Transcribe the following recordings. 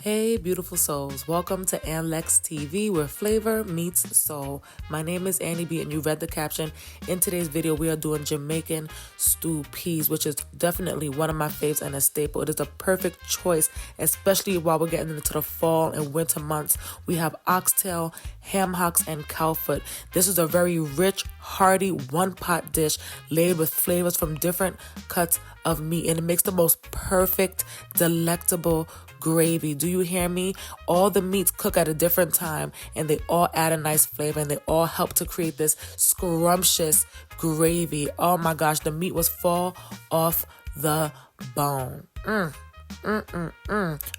Hey, beautiful souls. Welcome to Lex TV, where flavor meets soul. My name is Annie B, and you read the caption. In today's video, we are doing Jamaican stew peas, which is definitely one of my faves and a staple. It is a perfect choice, especially while we're getting into the fall and winter months. We have oxtail, ham hocks, and cowfoot. This is a very rich, hearty, one-pot dish laid with flavors from different cuts of meat, and it makes the most perfect, delectable gravy. Do you hear me? All the meats cook at a different time, and they all add a nice flavor, and they all help to create this scrumptious gravy. Oh my gosh, the meat was fall off the bone.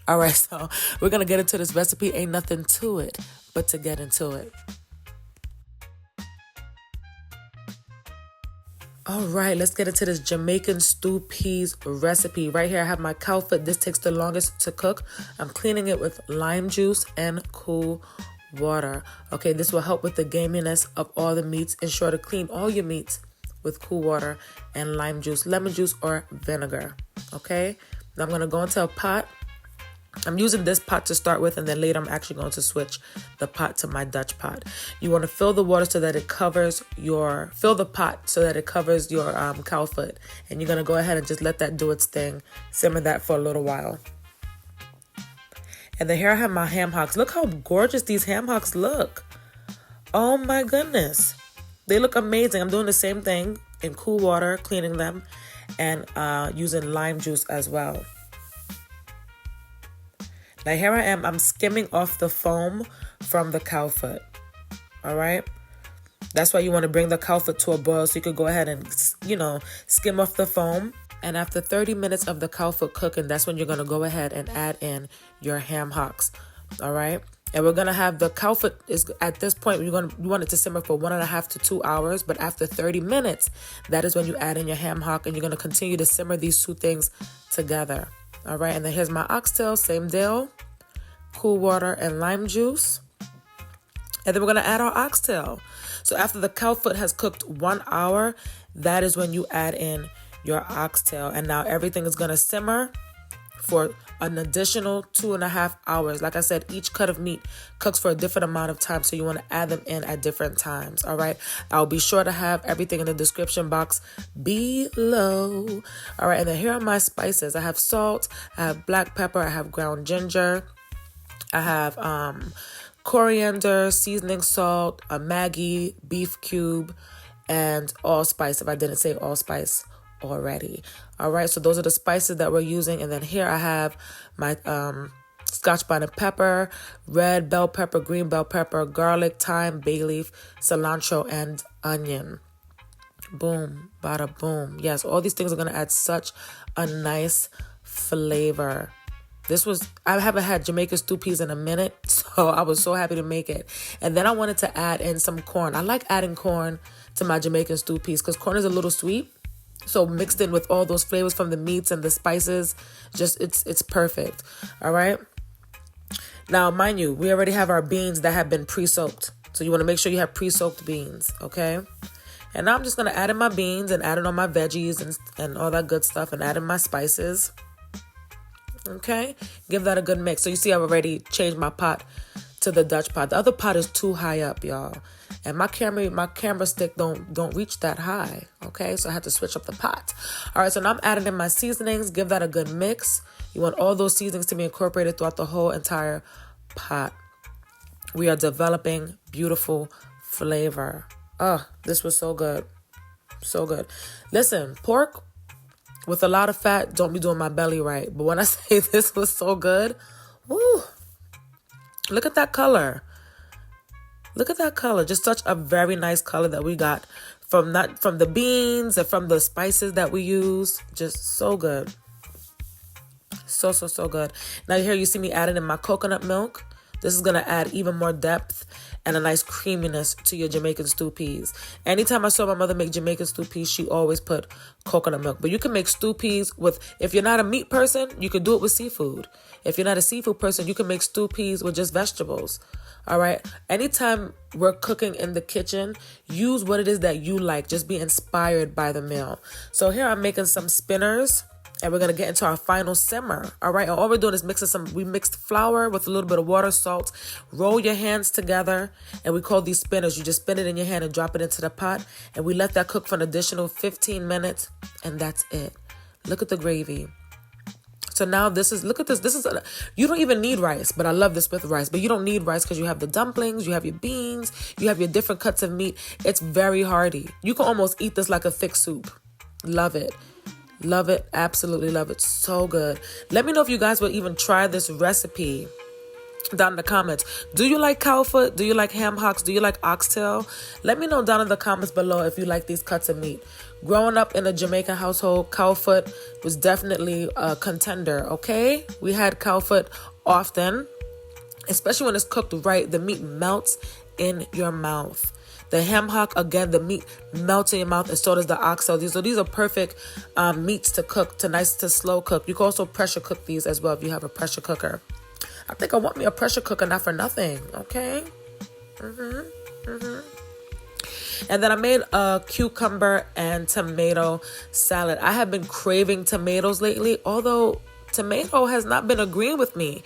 All right, so we're gonna get into this recipe. Ain't nothing to it but to get into it. All right, let's get into this Jamaican stew peas recipe. Right here, I have my cowfoot. This takes the longest to cook. I'm cleaning it with lime juice and cool water. Okay, this will help with the gaminess of all the meats. Ensure to clean all your meats with cool water and lime juice, lemon juice, or vinegar. Okay, now I'm going to go into a pot. I'm using this pot to start with, and then later I'm actually going to switch the pot to my Dutch pot. You want to fill the water so that it covers your, fill the pot so that it covers your cowfoot. And you're going to go ahead and just let that do its thing. Simmer that for a little while. And then here I have my ham hocks. Look how gorgeous these ham hocks look. Oh my goodness. They look amazing. I'm doing the same thing in cool water, cleaning them, and using lime juice as well. Now here I am, I'm skimming off the foam from the cowfoot, all right? That's why you want to bring the cowfoot to a boil so you could go ahead and, skim off the foam. And after 30 minutes of the cowfoot cooking, that's when you're going to go ahead and add in your ham hocks, all right? And we're going to have the cowfoot, is at this point, you want it to simmer for 1.5 to 2 hours. But after 30 minutes, that is when you add in your ham hock, and you're going to continue to simmer these two things together. All right, and then here's my oxtail, same deal, cool water and lime juice. And then we're going to add our oxtail. So after the cowfoot has cooked 1 hour, that is when you add in your oxtail. And now everything is going to simmer for an additional 2.5 hours. Like I said, each cut of meat cooks for a different amount of time, so you want to add them in at different times. All right, I'll be sure to have everything in the description box below. All right, and then here are my spices. I have salt, I have black pepper, I have ground ginger, I have coriander, seasoning salt, a Maggi beef cube, and allspice, if I didn't say allspice already. All right, so those are the spices that we're using. And then here I have my Scotch bonnet pepper, red bell pepper, green bell pepper, garlic, thyme, bay leaf, cilantro, and onion. Boom, bada boom. Yes, all these things are going to add such a nice flavor. I haven't had Jamaican stew peas in a minute, so I was so happy to make it. And then I wanted to add in some corn. I like adding corn to my Jamaican stew peas because corn is a little sweet. So mixed in with all those flavors from the meats and the spices, just it's perfect. All right. Now, mind you, we already have our beans that have been pre-soaked. So you want to make sure you have pre-soaked beans, okay? And now I'm just going to add in my beans and add in all my veggies and all that good stuff and add in my spices. Okay, give that a good mix. So you see I've already changed my pot to the Dutch pot. The other pot is too high up, y'all. And my camera stick don't reach that high. Okay, so I had to switch up the pot. All right, so now I'm adding in my seasonings. Give that a good mix. You want all those seasonings to be incorporated throughout the whole entire pot. We are developing beautiful flavor. Oh, this was so good. So good. Listen, pork with a lot of fat don't be doing my belly right. But when I say this was so good, woo, look at that color. Look at that color. Just such a very nice color that we got from the beans and from the spices that we use. Just so good. So good. Now here you see me adding in my coconut milk. This is going to add even more depth and a nice creaminess to your Jamaican stew peas. Anytime I saw my mother make Jamaican stew peas, she always put coconut milk. But you can make stew peas with, if you're not a meat person, you can do it with seafood. If you're not a seafood person, you can make stew peas with just vegetables. All right. Anytime we're cooking in the kitchen, use what it is that you like. Just be inspired by the meal. So here I'm making some spinners. And we're going to get into our final simmer. All right. And all we're doing is we mixed flour with a little bit of water, salt. Roll your hands together. And we call these spinners. You just spin it in your hand and drop it into the pot. And we let that cook for an additional 15 minutes. And that's it. Look at the gravy. So now look at this. You don't even need rice, but I love this with rice. But you don't need rice because you have the dumplings, you have your beans, you have your different cuts of meat. It's very hearty. You can almost eat this like a thick soup. Love it. Love it. Absolutely love it. So good. Let me know if you guys will even try this recipe down in the comments. Do you like cow foot? Do you like ham hocks? Do you like oxtail? Let me know down in the comments below if you like these cuts of meat. Growing up in a Jamaican household, cow foot was definitely a contender, okay? We had cow foot often, especially when it's cooked right. The meat melts in your mouth. The ham hock, again, the meat melts in your mouth, and so does the oxtail. These are perfect meats to cook, to slow cook. You can also pressure cook these as well if you have a pressure cooker. I think I want me a pressure cooker, not for nothing, okay? And then I made a cucumber and tomato salad. I have been craving tomatoes lately, although tomato has not been agreeing with me.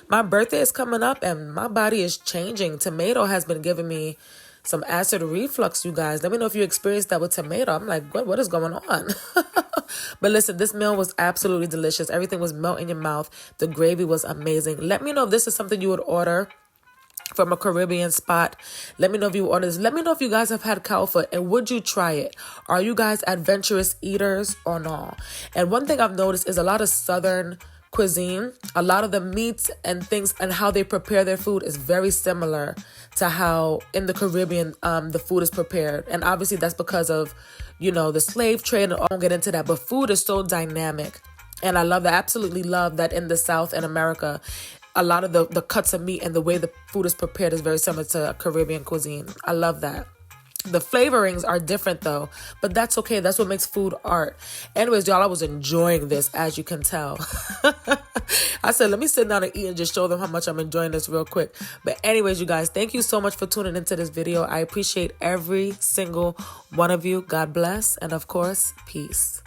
My birthday is coming up and my body is changing. Tomato has been giving me some acid reflux, you guys. Let me know if you experienced that with tomato. I'm like, what is going on? But listen, this meal was absolutely delicious. Everything was melt in your mouth. The gravy was amazing. Let me know if this is something you would order from a Caribbean spot. Let me know if you order this. Let me know if you guys have had cow foot and would you try it? Are you guys adventurous eaters or not? And one thing I've noticed is a lot of Southern cuisine, a lot of the meats and things and how they prepare their food is very similar to how in the Caribbean the food is prepared. And obviously that's because of, the slave trade, and I won't get into that, but food is so dynamic. And I love that. I absolutely love that in the South and America, a lot of the cuts of meat and the way the food is prepared is very similar to Caribbean cuisine. I love that. The flavorings are different though, but that's okay. That's what makes food art. Anyways, y'all, I was enjoying this, as you can tell. I said, let me sit down and eat and just show them how much I'm enjoying this real quick. But anyways, you guys, thank you so much for tuning into this video. I appreciate every single one of you. God bless. And of course, peace.